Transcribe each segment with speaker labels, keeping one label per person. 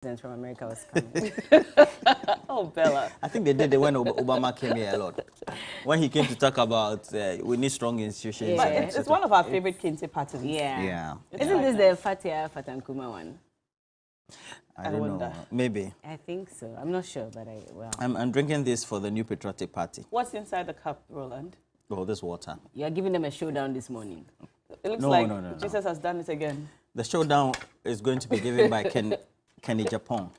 Speaker 1: from America was coming.
Speaker 2: Oh, Bella.
Speaker 3: I think they did when Obama came here a lot. When he came to talk about we need strong institutions.
Speaker 1: Yeah.
Speaker 2: But it's one of our favorite Kente patterns.
Speaker 1: Yeah.
Speaker 3: Yeah.
Speaker 1: Isn't this the Fatia Fatankuma one?
Speaker 3: I don't know. Maybe.
Speaker 1: I think so. I'm not sure, but
Speaker 3: I'm drinking this for the New Patriotic Party.
Speaker 2: What's inside the cup, Roland?
Speaker 3: Oh, this water.
Speaker 1: You're giving them a showdown this morning.
Speaker 2: It looks like Jesus has done it again.
Speaker 3: The showdown is going to be given by Kenny Japan.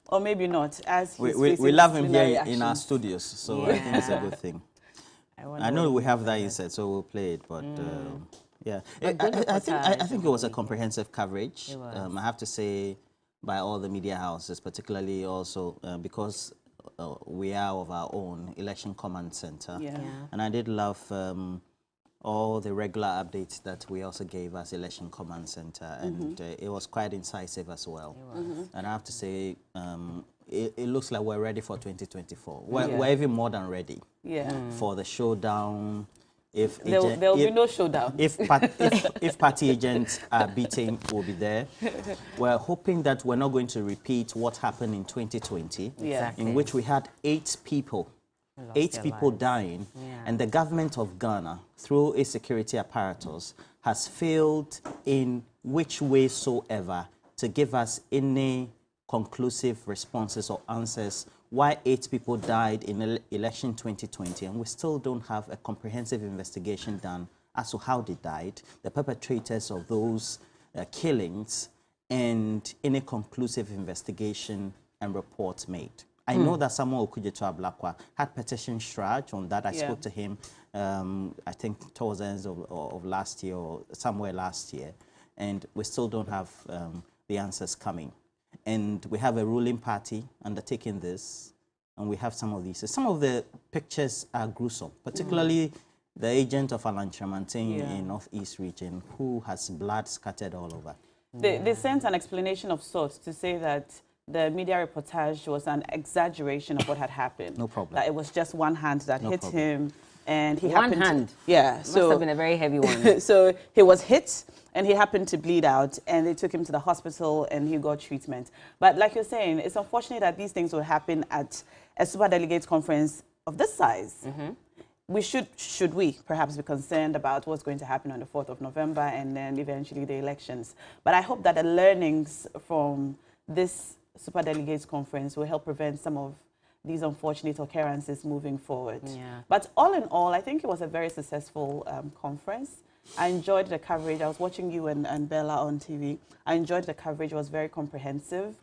Speaker 2: Or maybe not, as
Speaker 3: we love him here in our studios, so I think it's a good thing. I know we have that inside, so we'll play it, but yeah. I think it was a comprehensive coverage. I have to say, by all the media houses, particularly also because we are of our own Election Command Center. And I did love all the regular updates that we also gave as Election Command Center, and it was quite incisive as well. And I have to say, it looks like we're ready for 2024. We're even more than ready for the showdown. If
Speaker 2: there will be no showdown.
Speaker 3: If party agents are beaten, we'll be there. We're hoping that we're not going to repeat what happened in 2020, in which we had 8 people dying, and the government of Ghana, through its security apparatus, has failed in which way soever to give us any conclusive responses or answers why 8 people died in election 2020, and we still don't have a comprehensive investigation done as to how they died, the perpetrators of those killings, and any conclusive investigation and report made. I know that Samuel Okudzeto Ablakwa had petition charge on that. I spoke to him, I think, towards the end of last year or somewhere last year, and we still don't have the answers coming. And we have a ruling party undertaking this, and we have some of these. Some of the pictures are gruesome, particularly the agent of Alan Chamantin in Northeast region, who has blood scattered all over.
Speaker 2: They sent an explanation of sorts to say that the media reportage was an exaggeration of what had happened.
Speaker 3: No problem.
Speaker 2: That it was just one hand that hit him, and he
Speaker 1: one
Speaker 2: happened
Speaker 1: hand.
Speaker 2: Must
Speaker 1: have been a very heavy one.
Speaker 2: So he was hit, and he happened to bleed out, and they took him to the hospital, and he got treatment. But like you're saying, it's unfortunate that these things will happen at a super delegates conference of this size. We should we perhaps be concerned about what's going to happen on the 4th of November and then eventually the elections. But I hope that the learnings from this super delegates conference will help prevent some of these unfortunate occurrences moving forward. But all in all, I think it was a very successful conference. I enjoyed the coverage. I was watching you and Bella on TV. I enjoyed the coverage. It was very comprehensive.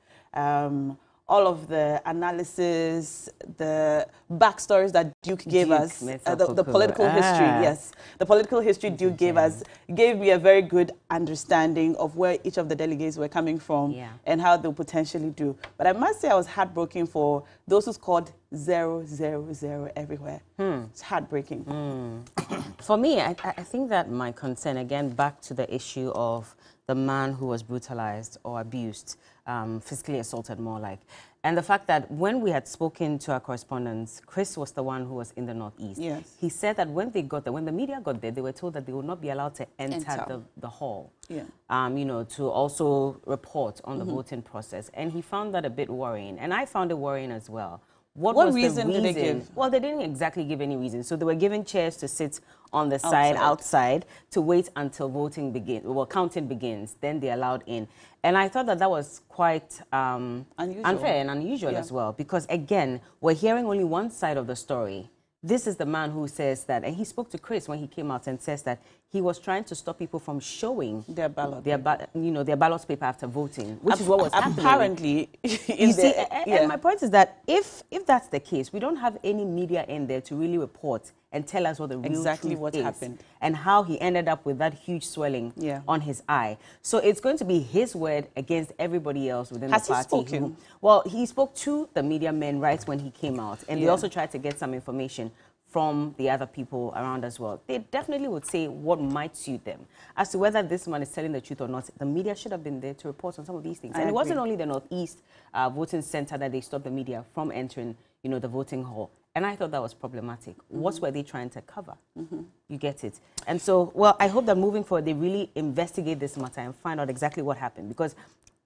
Speaker 2: All of the analysis, the backstories that Duke gave us, the political history, the political history Duke gave us, gave me a very good understanding of where each of the delegates were coming from and how they'll potentially do. But I must say I was heartbroken for those who scored 0-0-0 everywhere. It's heartbreaking.
Speaker 1: For me, I think that my concern, again, back to the issue of the man who was brutalized or abused, physically assaulted more like. And the fact that when we had spoken to our correspondents, Chris was the one who was in the Northeast. He said that when they got there, when the media got there, they were told that they would not be allowed to enter the hall, you know, to also report on the voting process. And he found that a bit worrying. And I found it worrying as well. What reason did they give? Well, they didn't exactly give any reason. So they were given chairs to sit on the side outside to wait until voting begins, well, counting begins. Then they allowed in. And I thought that that was quite unfair and unusual as well. Because, again, we're hearing only one side of the story. This is the man who says that, and he spoke to Chris when he came out and says that he was trying to stop people from showing their ballot, their ballot paper after voting, which is what was happening.
Speaker 2: Apparently,
Speaker 1: you see, and my point is that if that's the case, we don't have any media in there to really report and tell us what the real truth is
Speaker 2: happened
Speaker 1: and how he ended up with that huge swelling on his eye. So it's going to be his word against everybody else within the party.
Speaker 2: Has he spoken?
Speaker 1: Well, he spoke to the media men right when he came out, and they also tried to get some information from the other people around as well. They definitely would say what might suit them. As to whether this man is telling the truth or not, the media should have been there to report on some of these things. And it wasn't only the Northeast voting center that they stopped the media from entering, you know, the voting hall. And I thought that was problematic. What were they trying to cover? You get it. And so, well, I hope that moving forward, they really investigate this matter and find out exactly what happened. Because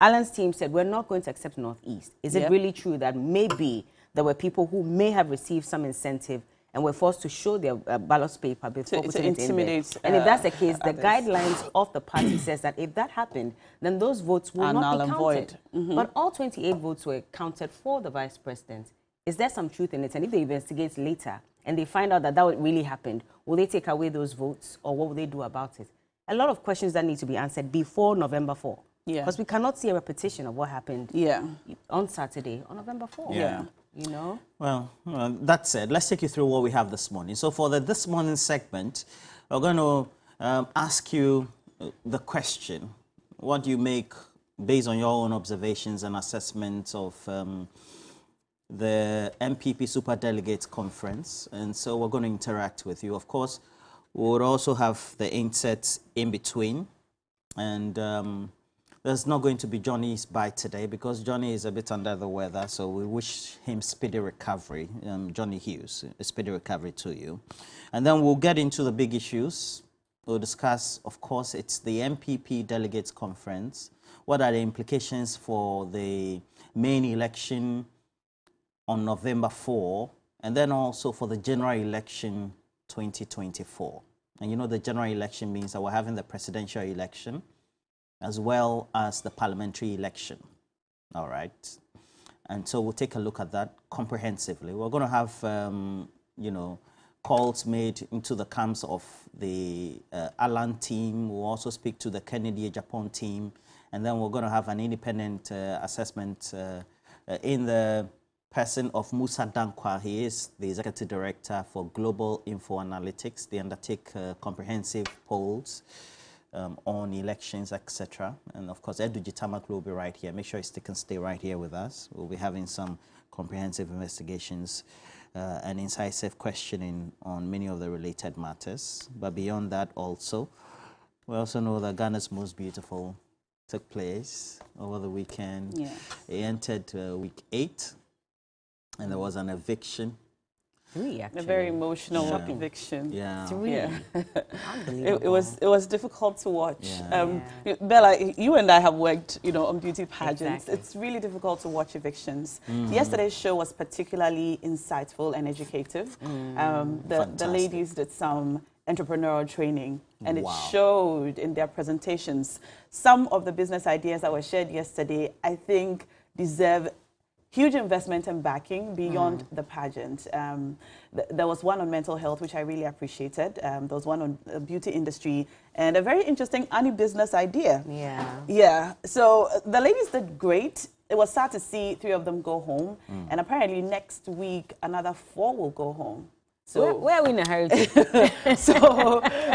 Speaker 1: Alan's team said, we're not going to accept Northeast. Is it really true that maybe there were people who may have received some incentive and were forced to show their ballot paper before putting it in there? And if that's the case, the guidelines of the party says that if that happened, then those votes will not be counted. But all 28 votes were counted for the vice president. Is there some truth in it? And if they investigate later and they find out that that really happened, will they take away those votes or what will they do about it? A lot of questions that need to be answered before November 4. Because we cannot see a repetition of what happened on Saturday, on November 4. You know?
Speaker 3: Well, that said, let's take you through what we have this morning. So for the This Morning segment, we're going to ask you the question. What do you make, based on your own observations and assessments of the MPP Superdelegates Conference? And so we're going to interact with you. Of course, we would also have the insets in between. And there's not going to be Johnny's bite today because Johnny is a bit under the weather, so we wish him speedy recovery. Johnny Hughes, a speedy recovery to you. And then we'll get into the big issues. We'll discuss, of course, it's the MPP Delegates Conference. What are the implications for the main election on November 4, and then also for the general election 2024. And you know the general election means that we're having the presidential election as well as the parliamentary election. All right. And so we'll take a look at that comprehensively. We're going to have, you know, calls made into the camps of the Alan team. We'll also speak to the Kennedy Japan team. And then we're going to have an independent assessment in the person of Musa Dankwa. He is the Executive Director for Global Info Analytics. They undertake comprehensive polls on elections, etc. And of course, Edu Jitamak will be right here. Make sure you stick and stay right here with us. We'll be having some comprehensive investigations and incisive questioning on many of the related matters. But beyond that also, we also know that Ghana's Most Beautiful took place over the weekend. Yeah. It entered week 8, and there was an eviction.
Speaker 1: Really, actually.
Speaker 2: A very emotional eviction.
Speaker 3: Yeah.
Speaker 2: Unbelievable. It was difficult to watch. Bella, you and I have worked, you know, on beauty pageants. Exactly. It's really difficult to watch evictions. Yesterday's show was particularly insightful and educative. The ladies did some entrepreneurial training, and it showed in their presentations. Some of the business ideas that were shared yesterday, I think, deserve huge investment and backing beyond the pageant. There was one on mental health, which I really appreciated. There was one on the beauty industry, and a very interesting business idea. Yeah. So the ladies did great. It was sad to see 3 of them go home, and apparently next week another 4 will go home. So
Speaker 1: where are we in a hurry to?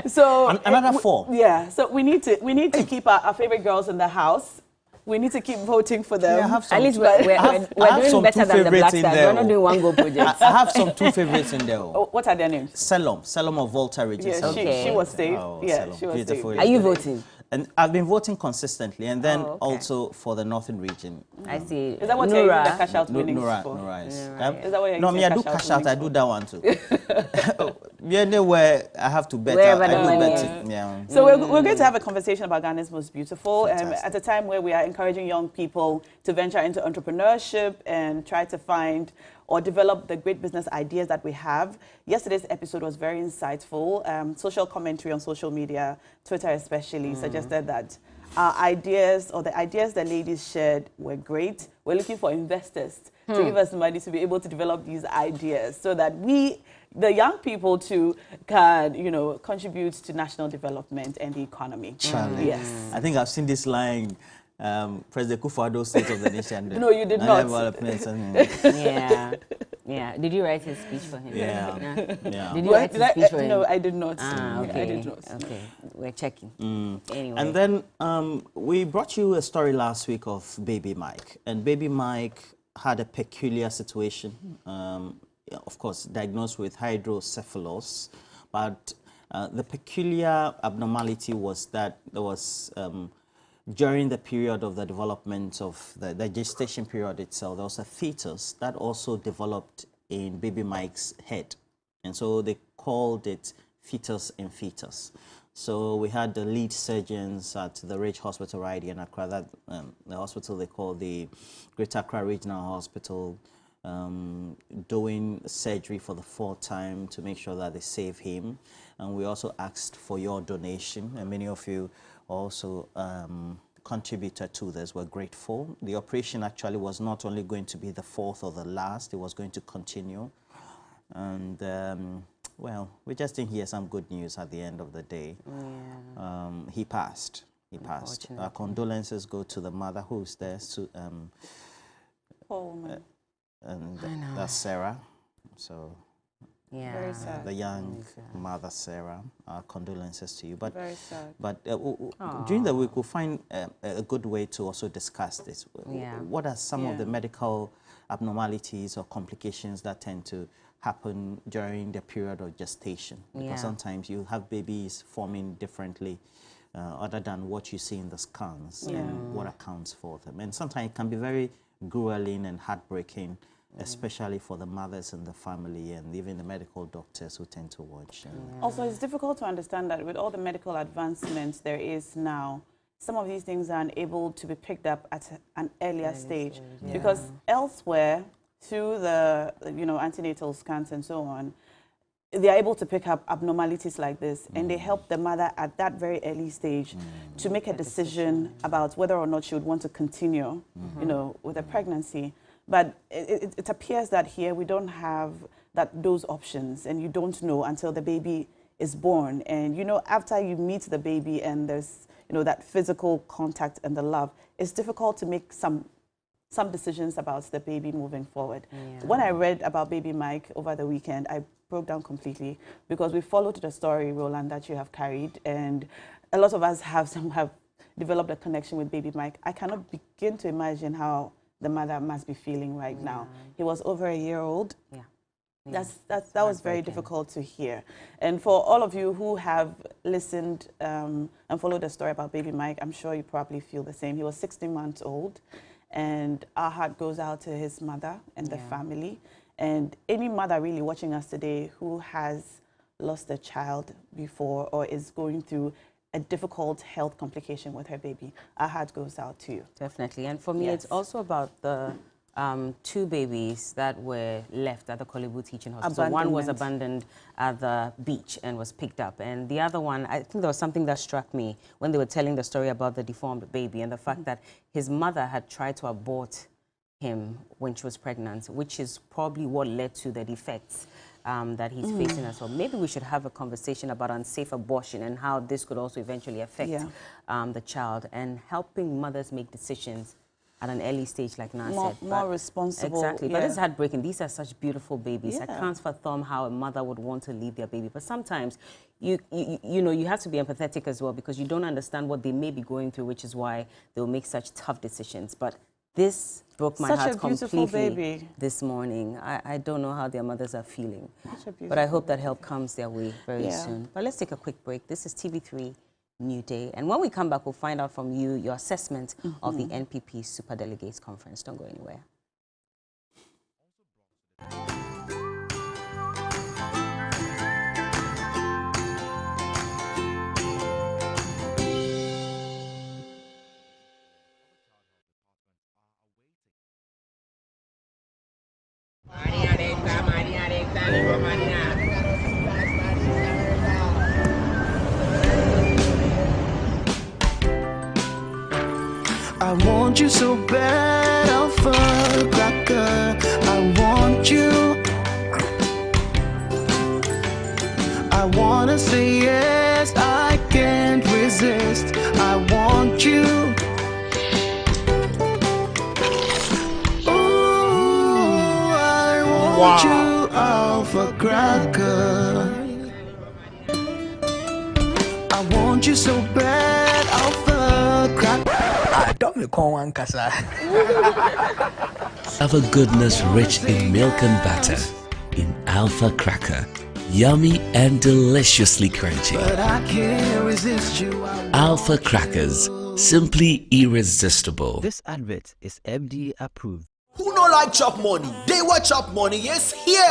Speaker 2: so
Speaker 3: another 4.
Speaker 2: Yeah. So we need to keep our favorite girls in the house. We need to keep voting for them.
Speaker 1: Yeah, at least we're doing better than the Black Stars. We're not doing one goal project.
Speaker 3: I have some 2 favorites in there.
Speaker 2: Oh, what are their names?
Speaker 3: Selom of Volta Region.
Speaker 2: Yeah, she was saved. She was saved.
Speaker 1: Are you voting?
Speaker 3: And I've been voting consistently, and then also for the Northern region.
Speaker 1: I see.
Speaker 2: Is that what you're using the cash out winnings for?
Speaker 3: Nura.
Speaker 2: Is that what you're
Speaker 3: no,
Speaker 2: using
Speaker 3: me, I do cash out. I do that one too. Where I have to bet.
Speaker 1: Wherever
Speaker 3: I
Speaker 1: the
Speaker 3: do
Speaker 1: money
Speaker 3: bet
Speaker 1: is.
Speaker 3: it. Yeah.
Speaker 2: So we're going to have a conversation about Ghana's Most Beautiful at a time where we are encouraging young people to venture into entrepreneurship and try to find or develop the great business ideas that we have. Yesterday's episode was very insightful. Social commentary on social media, Twitter especially, suggested that our ideas, or the ideas that ladies shared, were great. We're looking for investors to give us money to be able to develop these ideas so that we, the young people too, can, you know, contribute to national development and the economy.
Speaker 3: Charlie,
Speaker 2: yes.
Speaker 3: I think I've seen this line. President Kufuor, State of the Nation.
Speaker 2: No, you did not.
Speaker 1: Yeah. Did you write his speech for him?
Speaker 3: Yeah.
Speaker 1: Did you write his speech for him?
Speaker 2: No, I did not.
Speaker 1: Okay.
Speaker 2: I did not.
Speaker 1: Okay. We're checking. Anyway.
Speaker 3: And then we brought you a story last week of Baby Mike. And Baby Mike had a peculiar situation, of course, diagnosed with hydrocephalus. But the peculiar abnormality was that there was during the period of the development of the gestation period itself, there was a fetus that also developed in Baby Mike's head. And so they called it fetus in fetus. So we had the lead surgeons at the Ridge Hospital right here in Accra, that, the hospital they call the Greater Accra Regional Hospital, doing surgery for the 4th time to make sure that they save him. And we also asked for your donation, and many of you also contributed to this. We're grateful. The operation actually was not only going to be the 4th or the last, it was going to continue. And well, we just didn't hear some good news at the end of the day.
Speaker 1: Yeah.
Speaker 3: He passed. He passed. Our condolences go to the mother who's there, and that's Sarah. So
Speaker 1: Yeah.
Speaker 2: Very sad.
Speaker 3: the young mother Sarah. Our condolences to you. But
Speaker 2: Very sad.
Speaker 3: But during the week, we'll find a good way to also discuss this.
Speaker 1: Yeah.
Speaker 3: What are some of the medical abnormalities or complications that tend to happen during the period of gestation? Because sometimes you have babies forming differently other than what you see in the scans and what accounts for them. And sometimes it can be very grueling and heartbreaking, especially for the mothers and the family and even the medical doctors who tend to watch.
Speaker 2: Also, it's difficult to understand that with all the medical advancements there is now, some of these things are unable to be picked up at an earlier stage. Because elsewhere, through the antenatal scans and so on, they are able to pick up abnormalities like this, and they help the mother at that very early stage to make a decision about whether or not she would want to continue, with a pregnancy. But it appears that here we don't have those options, and you don't know until the baby is born. And after you meet the baby and there's that physical contact and the love, it's difficult to make some decisions about the baby moving forward. When I read about baby Mike over the weekend, I broke down completely, because we followed the story, Roland, that you have carried, and a lot of us have developed a connection with baby Mike. I cannot begin to imagine how the mother must be feeling right now. He was over a year old. That was very difficult to hear. And for all of you who have listened and followed the story about baby Mike, I'm sure you probably feel the same. He was 16 months old. And our heart goes out to his mother and the family. And any mother really watching us today who has lost a child before or is going through a difficult health complication with her baby, our heart goes out to you.
Speaker 1: Definitely. And for me, it's also about the 2 babies that were left at the Korle Bu Teaching Hospital. One was abandoned at the beach and was picked up. And the other one, I think there was something that struck me when they were telling the story about the deformed baby and the fact that his mother had tried to abort him when she was pregnant, which is probably what led to the defects that he's facing as well. Maybe we should have a conversation about unsafe abortion and how this could also eventually affect the child, and helping mothers make decisions at an early stage, like Nan said.
Speaker 2: More responsible.
Speaker 1: Exactly. But it's heartbreaking. These are such beautiful babies. I can't fathom how a mother would want to leave their baby. But sometimes, you have to be empathetic as well, because you don't understand what they may be going through, which is why they'll make such tough decisions. But this broke my heart completely this morning. I don't know how their mothers are feeling. But I hope that help comes their way very soon. But let's take a quick break. This is TV3 New Day. And when we come back, we'll find out from you your assessment of the NPP Superdelegates Conference. Don't go anywhere.
Speaker 4: I want you so bad, Alpha Cracker. I want you. I wanna say yes, I can't resist. I want you. Ooh, I want you, Alpha Cracker. I want you so bad, Alpha Cracker.
Speaker 5: Alpha goodness rich in milk and butter. In Alpha Cracker. Yummy and deliciously crunchy.
Speaker 4: But I can't resist you.
Speaker 5: Alpha Crackers. Simply irresistible.
Speaker 6: This advert is FDA approved. Who no like chop money? Dewa Chop Money is here.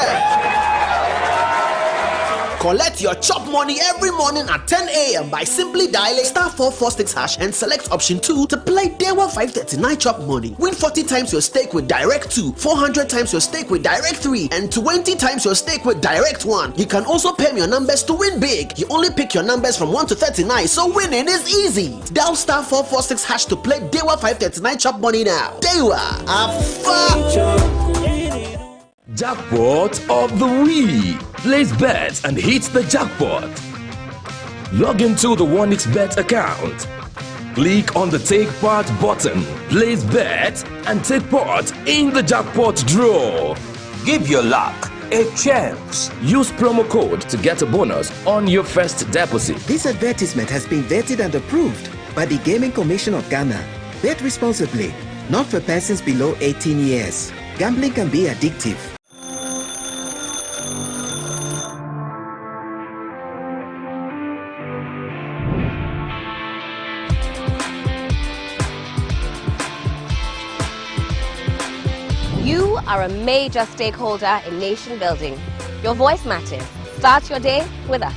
Speaker 6: Collect your chop money every morning at 10 a.m. by simply dialing *446# and select option 2 to play Dewa 539 Chop Money. Win 40 times your stake with Direct 2, 400 times your stake with Direct 3, and 20 times your stake with Direct 1. You can also pay your numbers to win big. You only pick your numbers from 1 to 39, so winning is easy. Dial *446# to play Dewa 539 Chop Money now. Dewa,
Speaker 5: Jackpot of the week. Place bets and hit the jackpot. Log into the 1xBet account. Click on the Take Part button. Place bet and take part in the jackpot draw. Give your luck a chance. Use promo code to get a bonus on your first deposit.
Speaker 7: This advertisement has been vetted and approved by the Gaming Commission of Ghana. Bet responsibly, not for persons below 18 years. Gambling can be addictive.
Speaker 8: You are a major stakeholder in nation building. Your voice matters. Start your day with us.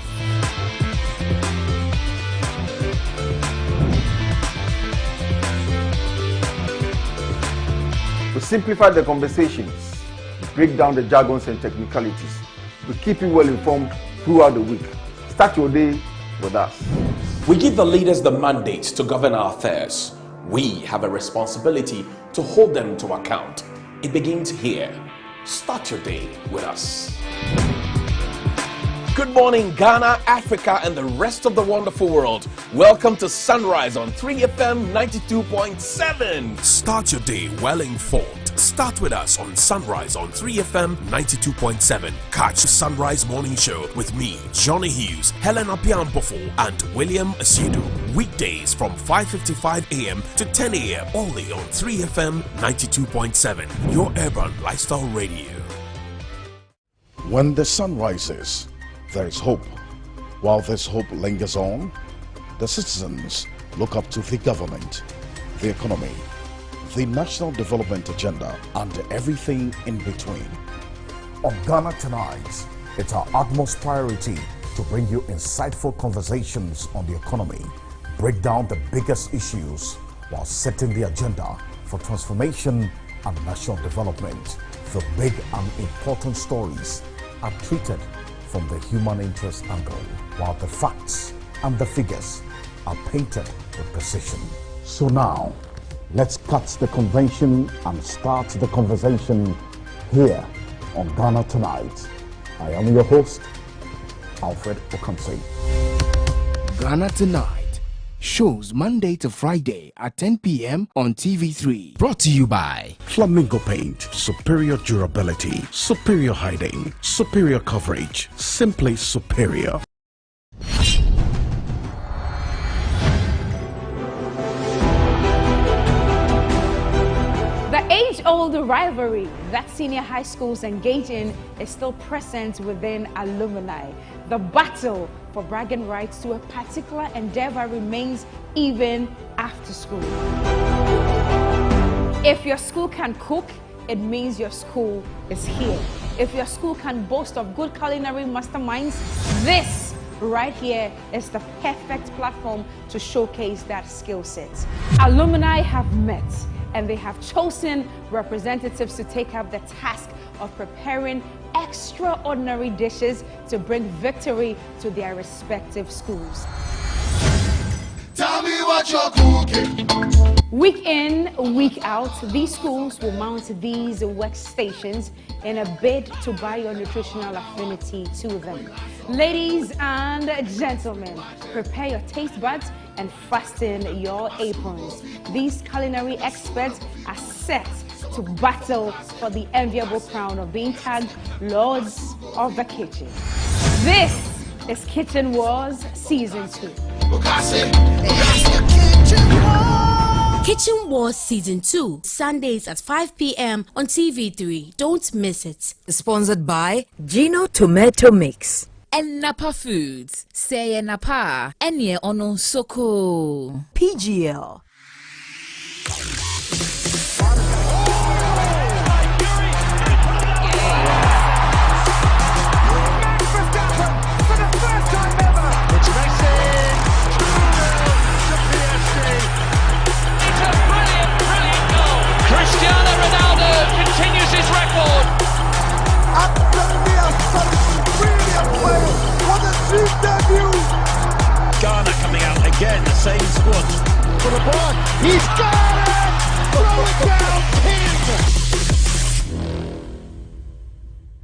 Speaker 9: We simplify the conversations, break down the jargons and technicalities. We keep you well informed throughout the week. Start your day with us.
Speaker 10: We give the leaders the mandate to govern our affairs. We have a responsibility to hold them to account. It begins here. Start your day with us. Good morning, Ghana, Africa, and the rest of the wonderful world. Welcome to Sunrise on 3FM 92.7.
Speaker 11: Start your day well informed. Start with us on Sunrise on 3FM 92.7. Catch the Sunrise Morning Show with me, Johnny Hughes, Helena Piampofo, and William Asidu. Weekdays from 5:55 a.m. to 10 a.m. only on 3FM 92.7. Your urban lifestyle radio.
Speaker 12: When the sun rises, there is hope. While this hope lingers on, the citizens look up to the government, the economy, the national development agenda, and everything in between.
Speaker 13: On Ghana Tonight, it's our utmost priority to bring you insightful conversations on the economy, break down the biggest issues while setting the agenda for transformation and national development. The big and important stories are treated from the human interest angle, while the facts and the figures are painted with precision. So now, let's cut the convention and start the conversation here on Ghana Tonight. I am your host, Alfred Okamse.
Speaker 14: Ghana Tonight shows Monday to Friday at 10 p.m. on TV3.
Speaker 12: Brought to you by Flamingo Paint. Superior durability, superior hiding, superior coverage, simply superior.
Speaker 15: The age-old rivalry that senior high schools engage in is still present within alumni. The battle for bragging rights to a particular endeavor remains even after school. If your school can cook, it means your school is here. If your school can boast of good culinary masterminds, this right here is the perfect platform to showcase that skill set. Alumni have met and they have chosen representatives to take up the task of preparing extraordinary dishes to bring victory to their respective schools.
Speaker 4: Tell me what you're cooking.
Speaker 15: Week in, week out, these schools will mount these workstations in a bid to buy your nutritional affinity to them. Ladies and gentlemen, prepare your taste buds and fasten your aprons. These culinary experts are set to battle for the enviable crown of being tagged Lords of the Kitchen. This is Kitchen Wars Season 2.
Speaker 16: Kitchen Wars Season 2, Sundays at 5 p.m. on TV3. Don't miss it.
Speaker 17: Sponsored by Gino Tomato Mix
Speaker 18: and Napa Foods. Say Napa, Enye Ono Soko.
Speaker 17: PGL.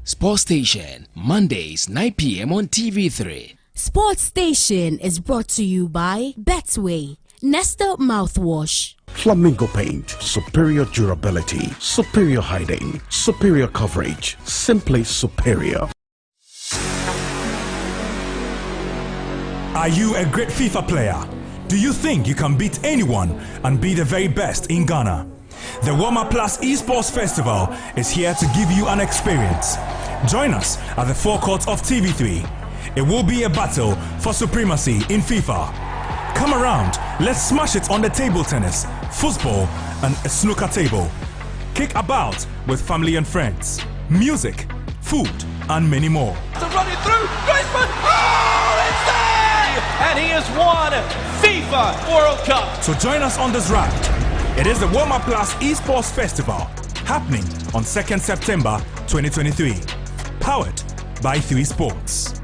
Speaker 14: Sports Station, Mondays 9 p.m. on TV3.
Speaker 16: Sports Station is brought to you by Betway, Nestle Mouthwash.
Speaker 13: Flamingo paint, superior durability, superior hiding, superior coverage, simply superior.
Speaker 19: Are you a great FIFA player? Do you think you can beat anyone and be the very best in Ghana? The Warmer Plus Esports Festival is here to give you an experience. Join us at the forecourt of TV3. It will be a battle for supremacy in FIFA. Come around, let's smash it on the table tennis, football and a snooker table. Kick about with family and friends. Music, food and many more.
Speaker 20: To run it through, Griezmann! Oh, it's there! And he has won FIFA World Cup.
Speaker 19: So join us on this ride. It is the Warmer Plus Esports Festival, happening on 2nd September 2023. Powered by 3 Sports.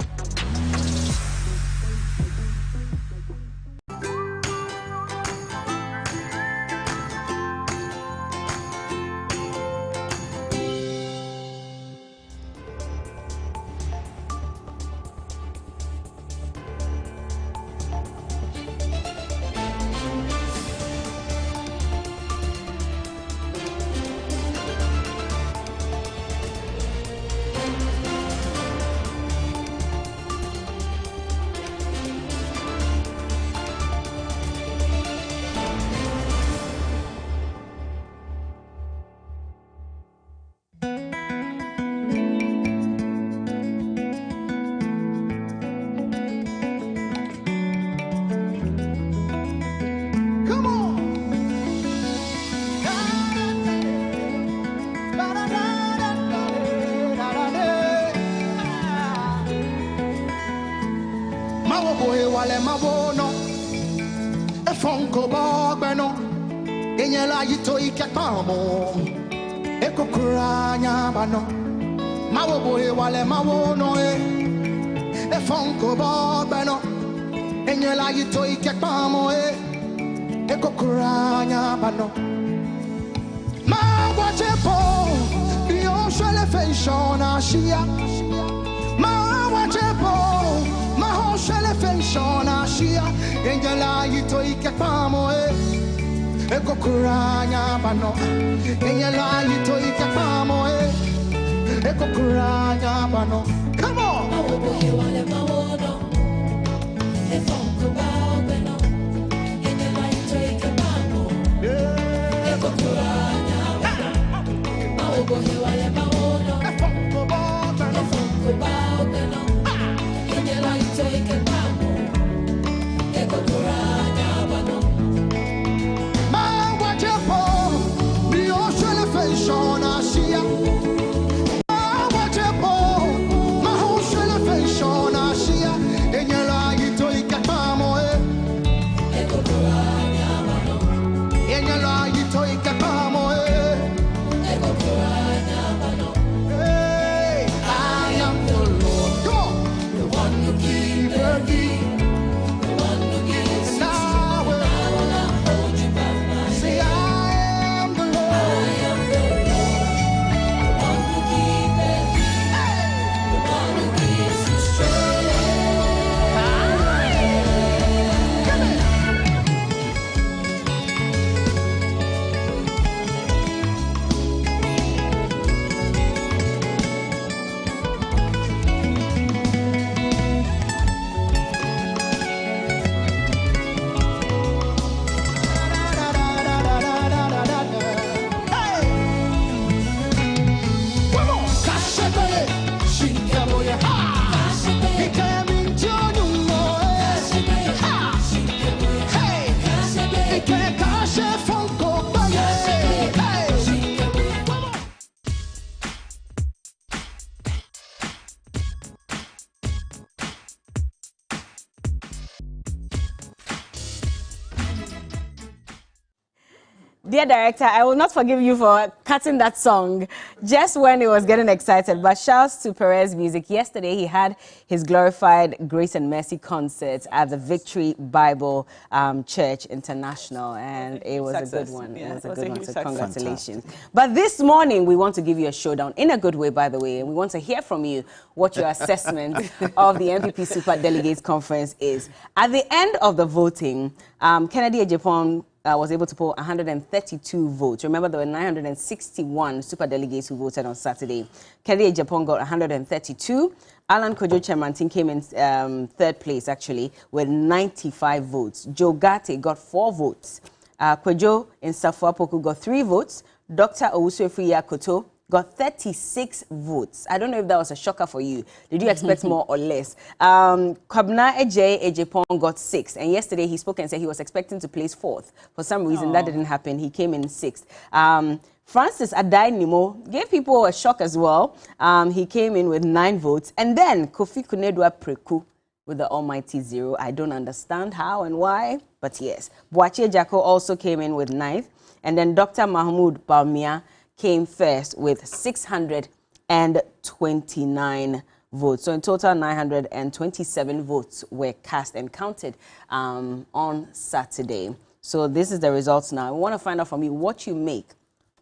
Speaker 4: Come on!
Speaker 1: Dear director, I will not forgive you for cutting that song just when it was getting excited. But shouts to Perez Music. Yesterday, he had his glorified Grace and Mercy concert at the Victory Bible Church International, and it was a good one.
Speaker 2: Yeah,
Speaker 1: it was a good one. So congratulations.
Speaker 3: Fantastic.
Speaker 1: But this morning, we want to give you a showdown in a good way, by the way, and we want to hear from you what your assessment of the MPP Super Delegates Conference is. At the end of the voting, Kennedy Ejapong was able to poll 132 votes. Remember, there were 961 super delegates who voted on Saturday. Kennedy Ejapong got 132. Alan Kojo Chemantin came in third place, actually, with 95 votes. Joe Gate got 4 votes. Kojo in Safuapoku got 3 votes. Dr. Owusu Yakoto got 36 votes. I don't know if that was a shocker for you. Did you expect more or less? Kwabna Ejapong got 6. And yesterday he spoke and said he was expecting to place 4th. For some reason, that didn't happen. He came in 6th. Francis Adai Nimo gave people a shock as well. He came in with 9 votes. And then Kofi Kunedua Preku with the almighty 0. I don't understand how and why, but yes. Boachie Jacko also came in with 9th. And then Dr. Mahmoud Baumia came first with 629 votes. So in total, 927 votes were cast and counted on Saturday. So this is the results now. I want to find out from you what you make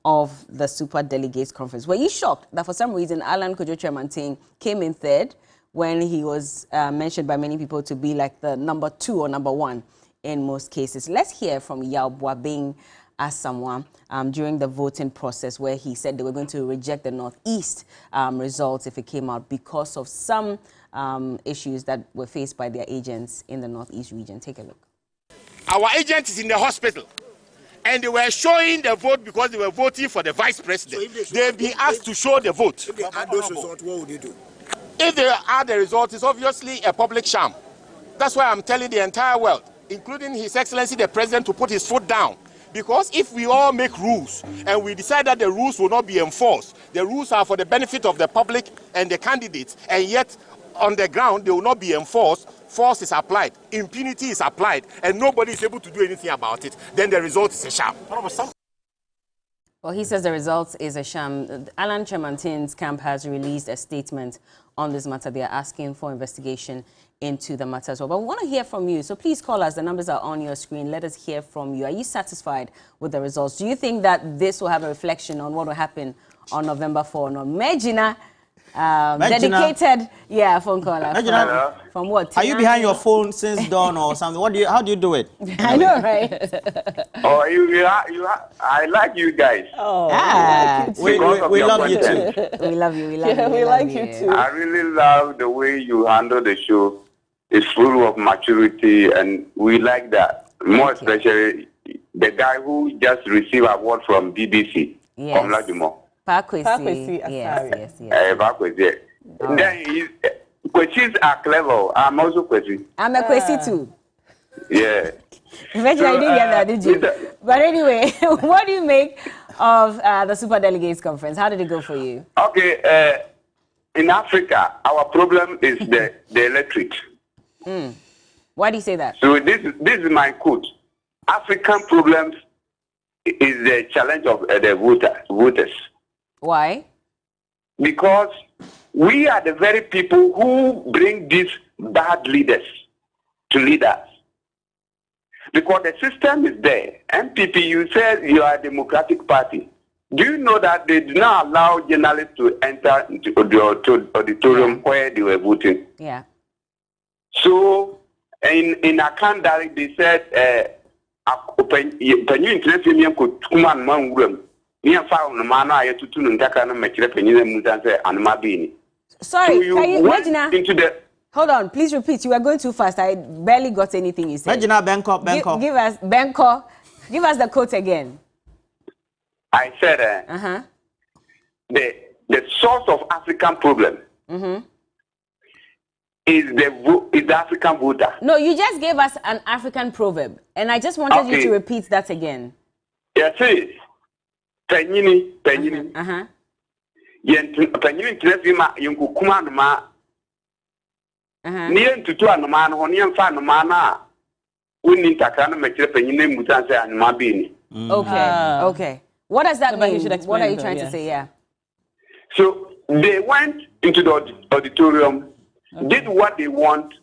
Speaker 1: of the Super Delegates Conference. Were you shocked that for some reason Alan Kojo Chemantin came in third when he was mentioned by many people to be like the number 2 or number 1 in most cases? Let's hear from Yao Boabing Asamoah during the voting process, where he said they were going to reject the Northeast results if it came out because of some issues that were faced by their agents in the Northeast region. Take a look.
Speaker 21: Our agent is in the hospital, and they were showing the vote because they were voting for the vice president. So they'll be asked to show the vote.
Speaker 22: If they add those results, what would you do?
Speaker 21: If they add the results, it's obviously a public sham. That's why I'm telling the entire world, including His Excellency the President, to put his foot down. Because if we all make rules and we decide that the rules will not be enforced, the rules are for the benefit of the public and the candidates, and yet on the ground they will not be enforced, force is applied, impunity is applied, and nobody is able to do anything about it, then the result is a sham.
Speaker 1: Well, he says the results is a sham. Alan Chemantin's camp has released a statement on this matter. They are asking for investigation into the matter as well. But we want to hear from you. So please call us. The numbers are on your screen. Let us hear from you. Are you satisfied with the results? Do you think that this will have a reflection on what will happen on November 4? No, Megina, dedicated, phone caller.
Speaker 3: Megina,
Speaker 1: from what?
Speaker 3: Are you behind your phone since dawn or something? How do you do it?
Speaker 1: I know, right?
Speaker 23: I like you guys.
Speaker 3: We love you too.
Speaker 1: We love you. We
Speaker 23: like you too. I really love the way you handle the show. It's full of maturity, and we like that. More especially the guy who just received an award from BBC, Komla Dumo.
Speaker 1: Pakwesi. Yes.
Speaker 23: Pakwesi. Then Kwesi's are clever. I'm also Kwesi.
Speaker 1: I'm a Kwesi too.
Speaker 23: Yeah.
Speaker 1: Imagine I didn't get that, did you? But anyway, what do you make of the Super Delegates Conference? How did it go for you?
Speaker 23: Okay. In Africa, our problem is the electric.
Speaker 1: Why do you say that?
Speaker 23: So this is my quote. African problems is the challenge of the voters.
Speaker 1: Why?
Speaker 23: Because we are the very people who bring these bad leaders to lead us. Because the system is there. MPP, you said you are a democratic party. Do you know that they do not allow journalists to enter into the auditorium where they were voting?
Speaker 1: Yeah.
Speaker 23: So, in Akandari, they said,
Speaker 1: sorry, can you, Regina? Hold on, please repeat. You were going too fast. I barely got anything you said.
Speaker 3: Regina, Benko.
Speaker 1: Give us Benko. Give us the quote again.
Speaker 23: I said, the source of African problem is the African voter.
Speaker 1: No, you just gave us an African proverb, and I just wanted you to repeat that again.
Speaker 23: Yes, it is. Penini. Penini Tresima Yunkukumanuma. Near to 2 man, one young fan of mana. We need Takana make penini mutanse and mabini.
Speaker 1: Okay. Okay. What does that mean? What are you trying to say? Yeah.
Speaker 23: So they went into the auditorium, did what they want,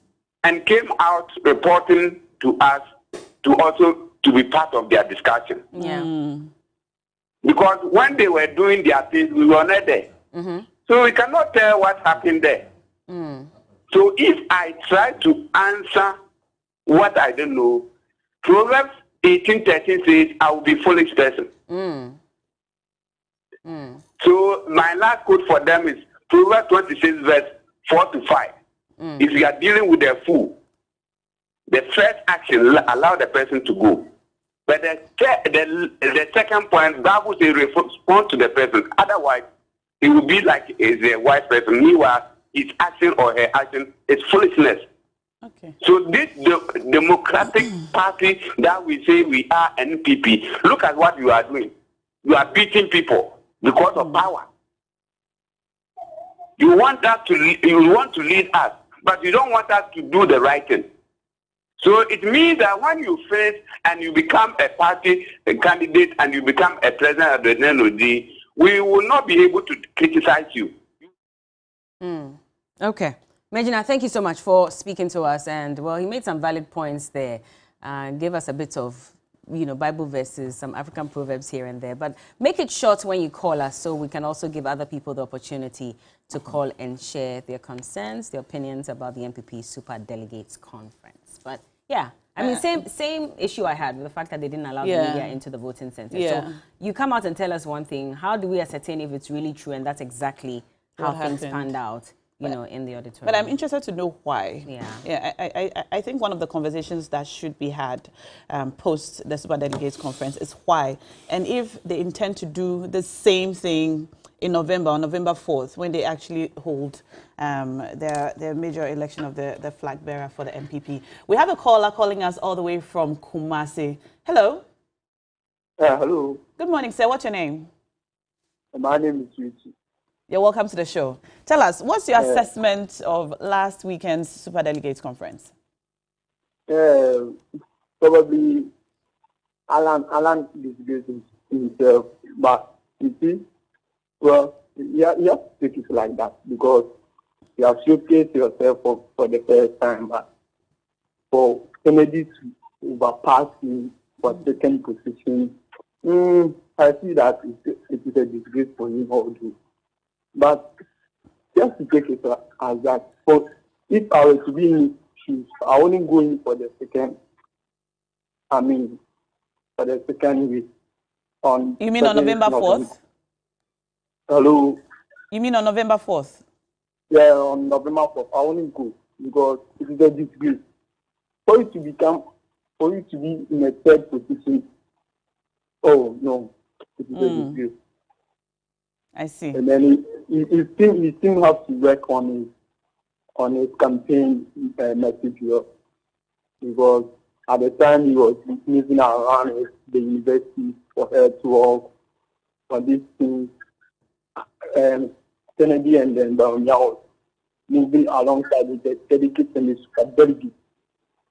Speaker 23: and came out reporting to us to be part of their discussion.
Speaker 1: Yeah.
Speaker 23: Because when they were doing their things, we were not there. So we cannot tell what happened there. So if I try to answer what I don't know, Proverbs 18:13 says, I will be foolish person. So my last quote for them is Proverbs 26 verse 4 to 5. If you are dealing with a fool, the first action allow the person to go. But the second point, Bible says respond to the person. Otherwise, it will be like a wise person. Meanwhile, his action or her action is foolishness.
Speaker 2: Okay.
Speaker 23: So this Democratic Party that we say we are NPP, look at what you are doing. You are beating people because of power. You want to lead us, but you don't want us to do the right thing. So it means that when you finish and you become a party candidate and you become a president of the NOD, we will not be able to criticize you.
Speaker 1: Okay. Megina, thank you so much for speaking to us. And, well, he made some valid points there. Gave us a bit of, Bible verses, some African proverbs here and there. But make it short when you call us so we can also give other people the opportunity to call and share their concerns, their opinions about the MPP Super Delegates Conference. But, yeah, I mean, same issue I had with the fact that they didn't allow the media into the voting center. So you come out and tell us one thing. How do we ascertain if it's really true and that's exactly how things panned out? In the auditorium.
Speaker 2: But I'm interested to know why.
Speaker 1: Yeah.
Speaker 2: I think one of the conversations that should be had post the Super Delegates Conference is why. And if they intend to do the same thing in November, on November 4th, when they actually hold their major election of the flag bearer for the MPP. We have a caller calling us all the way from Kumasi. Hello.
Speaker 5: Hello.
Speaker 2: Good morning, sir. What's your name?
Speaker 5: My name is Richie.
Speaker 2: You're welcome to the show. Tell us, what's your assessment of last weekend's Super Delegates Conference?
Speaker 5: Probably Alan disgraced himself, but you see, well, you have to take it like that because you have showcased yourself for the first time, but for Kennedy to overpass you for second position, I see that it is a disgrace for him also. But just to take it as that, if I were to be in his shoes, I wouldn't go in for the second. For the second week.
Speaker 2: You mean on November 4th?
Speaker 5: Hello.
Speaker 2: You mean on November 4th?
Speaker 5: Yeah, on November 4th. I wouldn't go because it is a disgrace. For you to be in a third position, oh no, it is a disgrace.
Speaker 2: I see.
Speaker 5: And then he still has to work on his campaign message because at the time he was moving around the university for her to work on these things. Kennedy and then Bawumia was moving alongside with the delegates and the super delegates,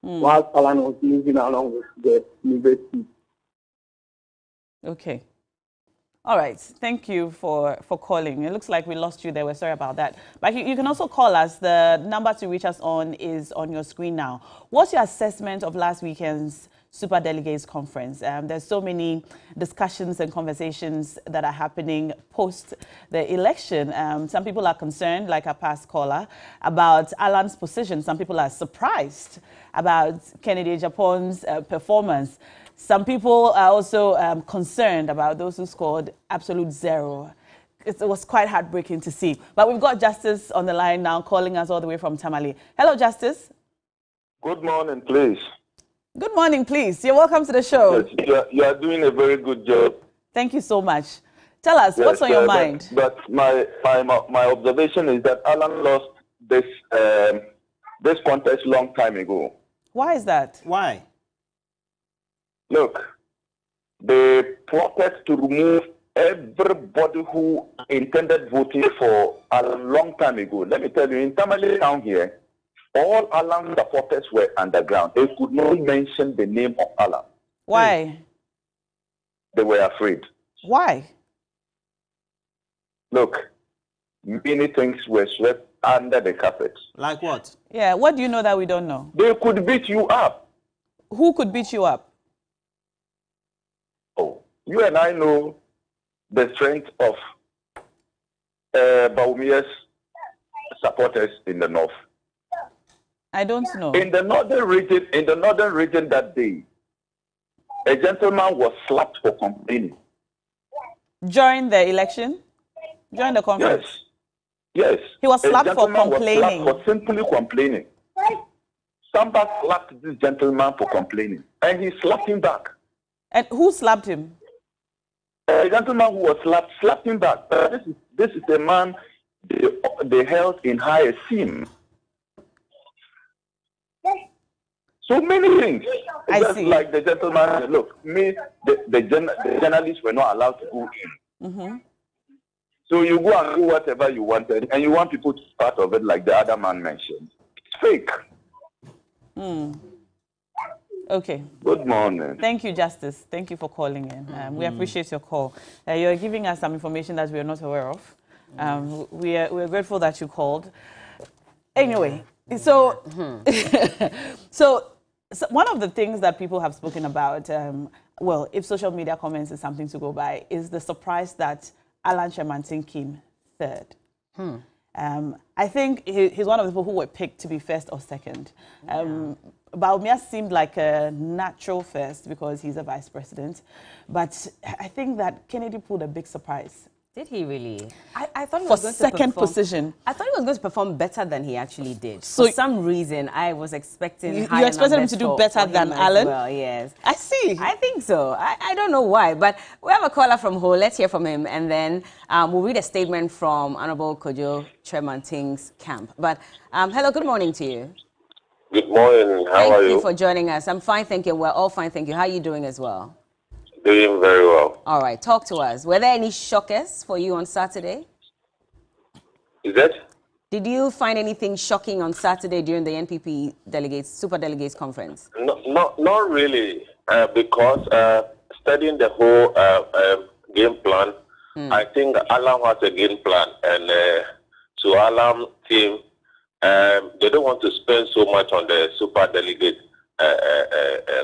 Speaker 5: while Alan was moving along with the university.
Speaker 2: Okay. All right. Thank you for calling. It looks like we lost you there. We're sorry about that. But you can also call us. The number to reach us on is on your screen now. What's your assessment of last weekend's Super Delegates Conference? There's so many discussions and conversations that are happening post the election. Some people are concerned, like our past caller, about Alan's position. Some people are surprised about Kennedy Japon's performance. Some people are also concerned about those who scored absolute zero. It was quite heartbreaking to see. But we've got Justice on the line now, calling us all the way from Tamale. Hello, Justice.
Speaker 6: Good morning, please.
Speaker 2: Good morning, please. You're welcome to the show.
Speaker 6: Yes, you are doing a very good job.
Speaker 2: Thank you so much. Tell us, what's on your mind?
Speaker 6: But my observation is that Alan lost this contest long time ago.
Speaker 2: Why is that?
Speaker 3: Why?
Speaker 6: Look, they plotted to remove everybody who intended voting for a long time ago. Let me tell you, in Tamale town here, all Alan supporters were underground. They could not mention the name of Alan.
Speaker 2: Why?
Speaker 6: they were afraid.
Speaker 2: Why?
Speaker 6: Look, many things were swept under the carpet.
Speaker 3: Like what?
Speaker 2: Yeah, what do you know that we don't know?
Speaker 6: They could beat you up.
Speaker 2: Who could beat you up?
Speaker 6: Oh, you and I know the strength of Bawumia's supporters in the north.
Speaker 2: I don't know.
Speaker 6: In the northern region that day, a gentleman was slapped for complaining.
Speaker 2: During the election? During the conference?
Speaker 6: Yes.
Speaker 2: He was slapped for complaining.
Speaker 6: Was slapped for simply complaining. Somebody slapped this gentleman for complaining, and he slapped him back.
Speaker 2: And who slapped him?
Speaker 6: A gentleman who was slapped him back. This is a man they held in high esteem. So many things. Just see. Like the gentleman said, look, the journalists were not allowed to go in.
Speaker 2: Mm-hmm.
Speaker 6: So you go and do whatever you wanted, and you want people to be part of it like the other man mentioned. It's fake.
Speaker 2: Okay.
Speaker 6: Good morning.
Speaker 2: Thank you, Justice. Thank you for calling in. We appreciate your call. You're giving us some information that we are not aware of. We're grateful that you called. Anyway, so one of the things that people have spoken about, well, if social media comments is something to go by, is the surprise that Alan Kyerematen came third. I think he's one of the people who were picked to be first or second. Bawumia seemed like a natural first because he's a vice president. But I think that Kennedy pulled a big surprise.
Speaker 1: Did he really? I thought he
Speaker 2: for
Speaker 1: was going
Speaker 2: second
Speaker 1: to perform,
Speaker 2: position.
Speaker 1: I thought he was going to perform better than he actually did. So for some reason, I was expecting
Speaker 2: you expected him to do better than Alan?
Speaker 1: Well, yes.
Speaker 2: I see.
Speaker 1: I think so. I don't know why, but we have a caller from Ho. Let's hear from him, and then we'll read a statement from Honorable Kojo Kyerematen's camp. But hello, good morning to you.
Speaker 7: Good morning. How are you?
Speaker 1: Thank you for joining us. I'm fine, thank you. We're all fine, thank you. How are you doing as well?
Speaker 7: Doing very well.
Speaker 1: All right, talk to us. Were there any shockers for you on Saturday?
Speaker 7: Is that?
Speaker 1: Did you find anything shocking on Saturday during the NPP super delegates conference?
Speaker 7: Not really, because studying the whole game plan, I think Alam has a game plan, and to Alam team, they don't want to spend so much on the super delegate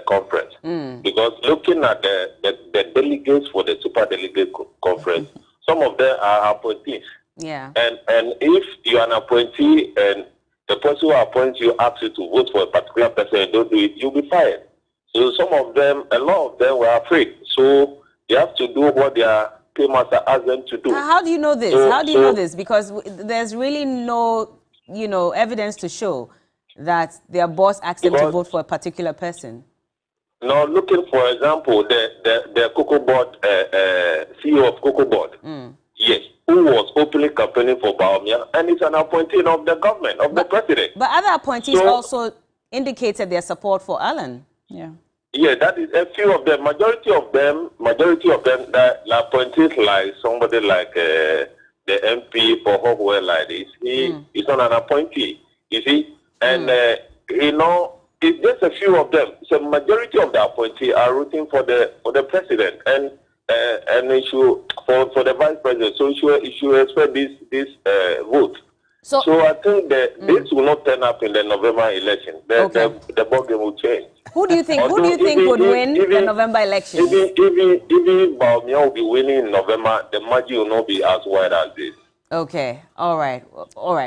Speaker 7: conference, because looking at the delegates for the super delegate conference, some of them are appointees.
Speaker 1: Yeah.
Speaker 7: And if you are an appointee and the person who appoints you asks you to vote for a particular person and don't do it, you'll be fired. So some of them, a lot of them were afraid. So they have to do what their paymaster asked them to do.
Speaker 1: How do you know this? How do you know this? Because there's really no, evidence to show that their boss asked them to vote for a particular person.
Speaker 7: Now, looking, for example, the Cocoa Board, CEO of Cocoa Board, yes, who was openly campaigning for Bawumia, and is an appointee of the government, of the president.
Speaker 1: But other appointees also indicated their support for Alan.
Speaker 2: Yeah.
Speaker 7: Yeah, that is a few of them. Majority of them, the appointees like somebody like the MP for Hogwell like this, he is not an appointee, you see? And, it's just a few of them. So majority of the appointees are rooting for the president and for the vice president. So you should expect this vote. So I think that this will not turn up in the November election. The ball game will change.
Speaker 1: Who do you think? Who do you think would win the November election?
Speaker 7: Even Bawumia will be winning in November, the margin will not be as wide as this.
Speaker 1: Okay, all right.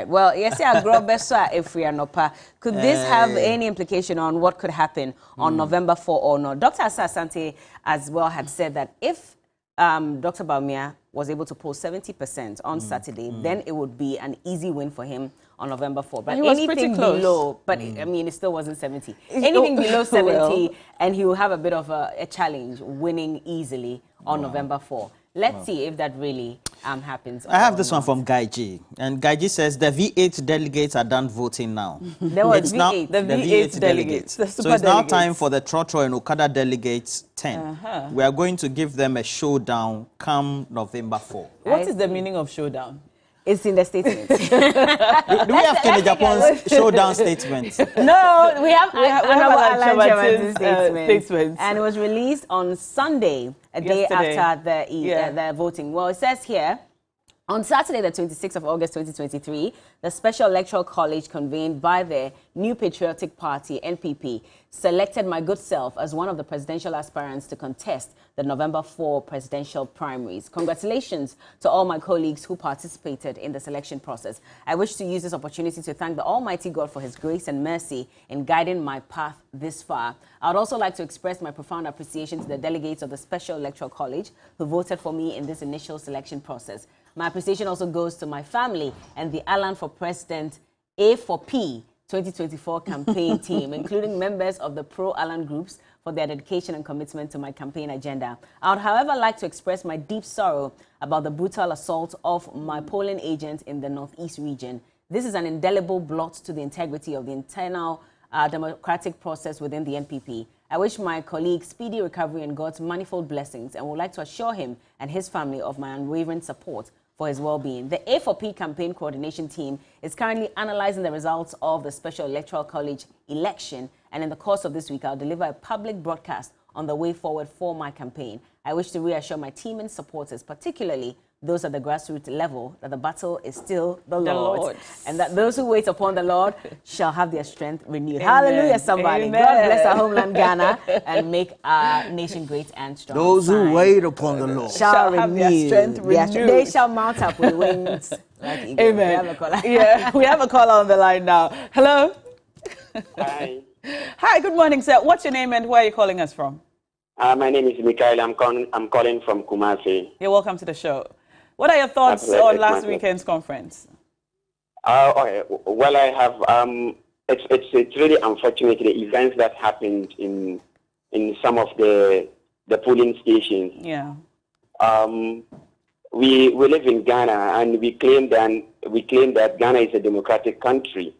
Speaker 1: Well, yes, if we are not, could this have any implication on what could happen on November 4 or not? Dr. Asante as well had said that if Dr. Bawumia was able to poll 70% on Saturday, then it would be an easy win for him on November 4. But anything below, I mean, it still wasn't 70. Anything below 70, and he will have a bit of a challenge winning easily on November 4. Let's see if that really happens.
Speaker 3: I have this one from Guy G. And Guy G says the V8 delegates are done voting now.
Speaker 1: There was V8.
Speaker 3: The V8 delegates. So it's now time for the Trotro and Okada delegates 10. We are going to give them a showdown come November 4.
Speaker 2: What is the meaning of showdown?
Speaker 1: It's in the statement.
Speaker 3: Do we have Kenny Japon's showdown statement?
Speaker 1: No, we have
Speaker 2: Alan
Speaker 1: Chaban's
Speaker 2: statement.
Speaker 1: And it was released on Sunday, a day after the voting. Well, it says here, on Saturday, the 26th of August, 2023, the Special Electoral College convened by the New Patriotic Party, NPP, selected my good self as one of the presidential aspirants to contest the November 4 presidential primaries. Congratulations to all my colleagues who participated in the selection process. I wish to use this opportunity to thank the Almighty God for His grace and mercy in guiding my path this far. I would also like to express my profound appreciation to the delegates of the Special Electoral College who voted for me in this initial selection process. My appreciation also goes to my family and the Alan for President A4P 2024 campaign team, including members of the pro-Alan groups, for their dedication and commitment to my campaign agenda. I would, however, like to express my deep sorrow about the brutal assault of my polling agent in the Northeast region. This is an indelible blot to the integrity of the internal democratic process within the NPP. I wish my colleague speedy recovery and God's manifold blessings, and would like to assure him and his family of my unwavering support for his well-being. The A4P campaign coordination team is currently analyzing the results of the Special Electoral College election, and in the course of this week, I'll deliver a public broadcast on the way forward for my campaign. I wish to reassure my team and supporters, particularly those at the grassroots level, that the battle is still the Lord's, and that those who wait upon the Lord shall have their strength renewed. Amen. Hallelujah, somebody. Amen. God bless our homeland, Ghana, and make our nation great and strong.
Speaker 8: Those who wait upon the Lord
Speaker 1: shall
Speaker 2: have their strength renewed.
Speaker 1: They shall mount up with wings like eagles.
Speaker 2: Amen.
Speaker 1: We have a caller.
Speaker 2: Yeah, we have a caller on the line now. Hello?
Speaker 9: Hi.
Speaker 2: Hi, good morning, sir. What's your name and where are you calling us from?
Speaker 9: My name is Mikhail. I'm calling from Kumasi.
Speaker 2: You're welcome to the show. What are your thoughts on last weekend's conference?
Speaker 9: Okay. Well, I have. It's really unfortunate the events that happened in some of the polling stations.
Speaker 2: Yeah.
Speaker 9: We live in Ghana, and we claim that Ghana is a democratic country,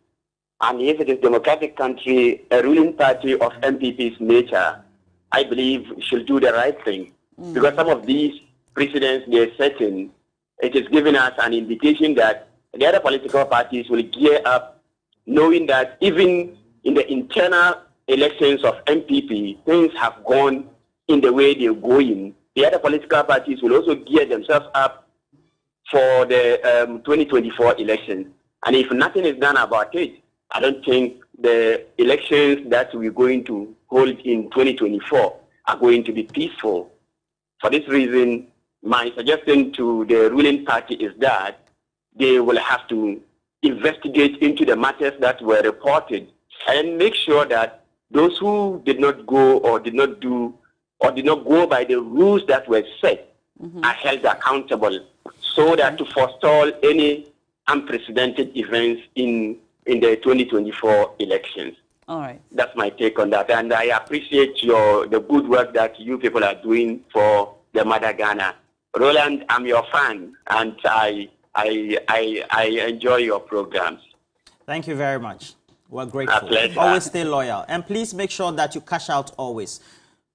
Speaker 9: and if it is a democratic country, a ruling party of MPP's nature, I believe, should do the right thing, because some of these precedents they're setting, it is giving us an indication that the other political parties will gear up, knowing that even in the internal elections of MPP, things have gone in the way they're going. The other political parties will also gear themselves up for the 2024 elections. And if nothing is done about it, I don't think the elections that we're going to hold in 2024 are going to be peaceful. For this reason, my suggestion to the ruling party is that they will have to investigate into the matters that were reported and make sure that those who did not go or did not do or did not go by the rules that were set are held accountable, so that to forestall any unprecedented events in the 2024 elections.
Speaker 2: All right.
Speaker 9: That's my take on that. And I appreciate the good work that you people are doing for the Mother Ghana. Roland, I'm your fan, and I enjoy your programs.
Speaker 3: Thank you very much. We're grateful. Always stay loyal. And please make sure that you cash out always.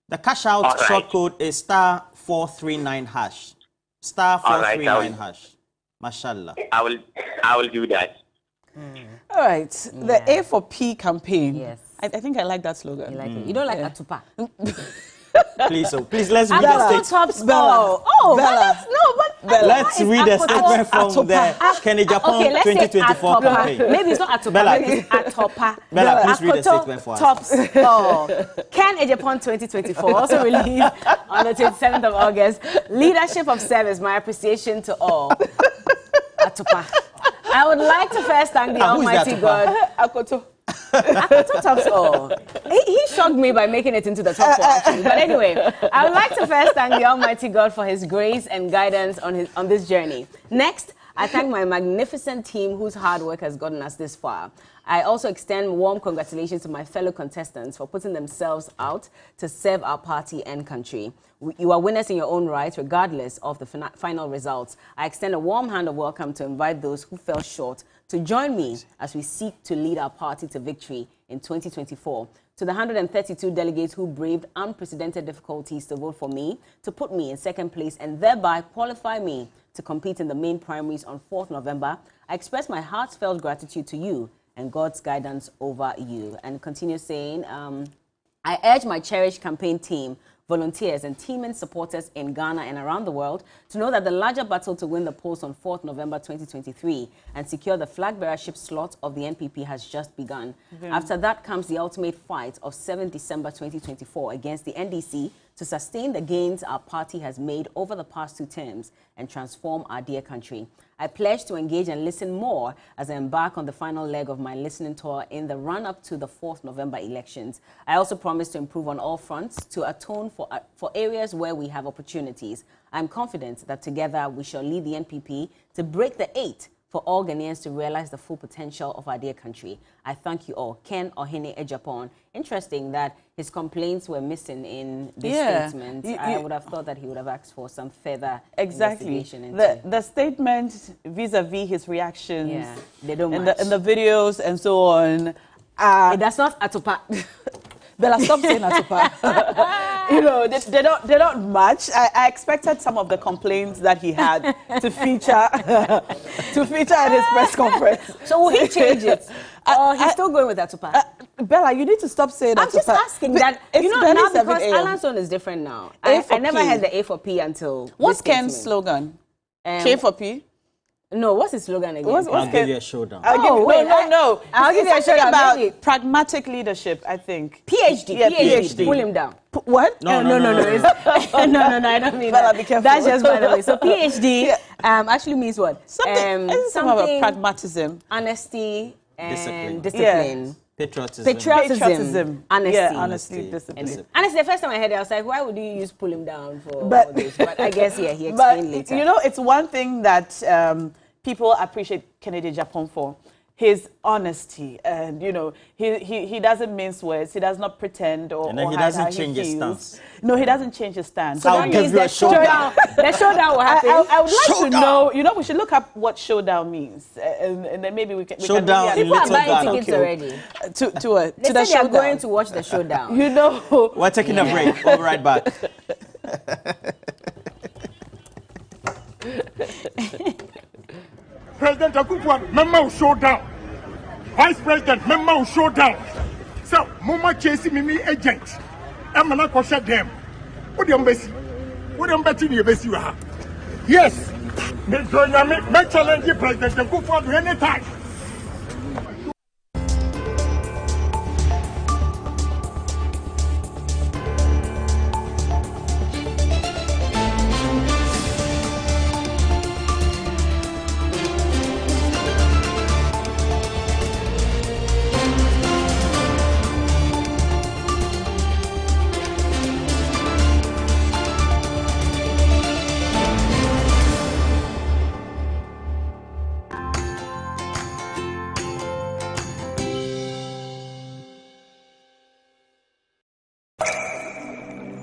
Speaker 3: The cash out short code is *439#. *439#. Mashallah.
Speaker 9: I will do that.
Speaker 2: All right. The A4P campaign. Yes. I think I like that slogan.
Speaker 1: You like it? You don't like Atupa?
Speaker 3: Please, let's read the statement.
Speaker 1: Bella.
Speaker 3: Let's read the statement from the Kenny Japan 2024 campaign.
Speaker 1: Maybe it's not Atupa.
Speaker 3: Bella,
Speaker 1: maybe it's Atopa.
Speaker 3: Bella, please read the statement for us.
Speaker 1: Tops. Ken Ejapon 2024, also released on the 27th of August. Leadership of service. My appreciation to all. Atupa. I would like to first thank the Almighty God. Akoto. Akoto tops all. He shocked me by making it into the top 4, actually. But anyway, I would like to first thank the Almighty God for His grace and guidance on this journey. Next, I thank my magnificent team whose hard work has gotten us this far. I also extend warm congratulations to my fellow contestants for putting themselves out to serve our party and country. You are winners in your own right, regardless of the final results. I extend a warm hand of welcome to invite those who fell short to join me as we seek to lead our party to victory in 2024. to the 132 delegates who braved unprecedented difficulties to vote for me, to put me in second place and thereby qualify me to compete in the main primaries on 4th November, I express my heartfelt gratitude to you and God's guidance over you. And continue saying, I urge my cherished campaign team, volunteers and team and supporters in Ghana and around the world to know that the larger battle to win the polls on 4th November 2023 and secure the flag bearership slot of the NPP has just begun. After that comes the ultimate fight of 7th December 2024 against the NDC to sustain the gains our party has made over the past 2 terms and transform our dear country. I pledge to engage and listen more as I embark on the final leg of my listening tour in the run-up to the 4th November elections. I also promise to improve on all fronts to atone for areas where we have opportunities. I'm confident that together we shall lead the NPP to break the 8 for all Ghanaians to realize the full potential of our dear country. I thank you all. Ken Ohene Ejapon. Interesting that his complaints were missing in this statement. I would have thought that he would have asked for some further investigation into
Speaker 2: the statement vis-a-vis his reactions
Speaker 1: they don't
Speaker 2: in the videos and so on.
Speaker 1: That's not Atupa.
Speaker 2: Bella, stop saying Atupa. You know, they're not much. I expected some of the complaints that he had to feature at his press conference.
Speaker 1: So will he change it? Or he's still going with Atupa?
Speaker 2: Bella, you need to stop saying Atupa.
Speaker 1: I'm just asking that.
Speaker 2: It's
Speaker 1: you know, now because Alan's own is different now. I never had the A for P until
Speaker 2: What's Ken's slogan? K for P?
Speaker 1: No, what's his slogan again?
Speaker 3: I'll give you a showdown.
Speaker 2: No.
Speaker 1: I'll give you a showdown.
Speaker 2: About pragmatic leadership, I think.
Speaker 1: PhD.
Speaker 2: Yeah,
Speaker 1: PhD. Pull him down.
Speaker 2: What?
Speaker 1: No, I don't mean
Speaker 2: Bella,
Speaker 1: that.
Speaker 2: be careful.
Speaker 1: That's just by the way. So PhD actually means what?
Speaker 2: Something about pragmatism.
Speaker 1: Honesty and discipline.
Speaker 2: Yes.
Speaker 1: Patriotism. Honesty.
Speaker 2: Yeah, honesty, discipline.
Speaker 1: Honestly, the first time I heard it, I was like, why would you use pull him down for all this? But I guess, he explained later.
Speaker 2: You know, it's one thing that people appreciate Kennedy Ejapon for. His honesty, and you know, he doesn't mince words. He does not pretend or
Speaker 3: he doesn't change his stance.
Speaker 2: No, he doesn't change his stance.
Speaker 1: So I'll give you a showdown. The showdown will happen.
Speaker 2: I would like to know. You know, we should look up what showdown means, and then maybe we can.
Speaker 3: Showdown.
Speaker 1: People are buying tickets already.
Speaker 2: To the
Speaker 1: showdown. They are going to watch the showdown.
Speaker 2: You know.
Speaker 3: We're taking a break. We'll be right back.
Speaker 21: President Akufo, member will show down. Vice President, member will show down. So, Mama chasing me agent. I'm not going to shut them. What do you embassy? What do you embassy? Yes. Me challenge President Akufo at any time.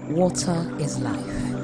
Speaker 17: Water is life.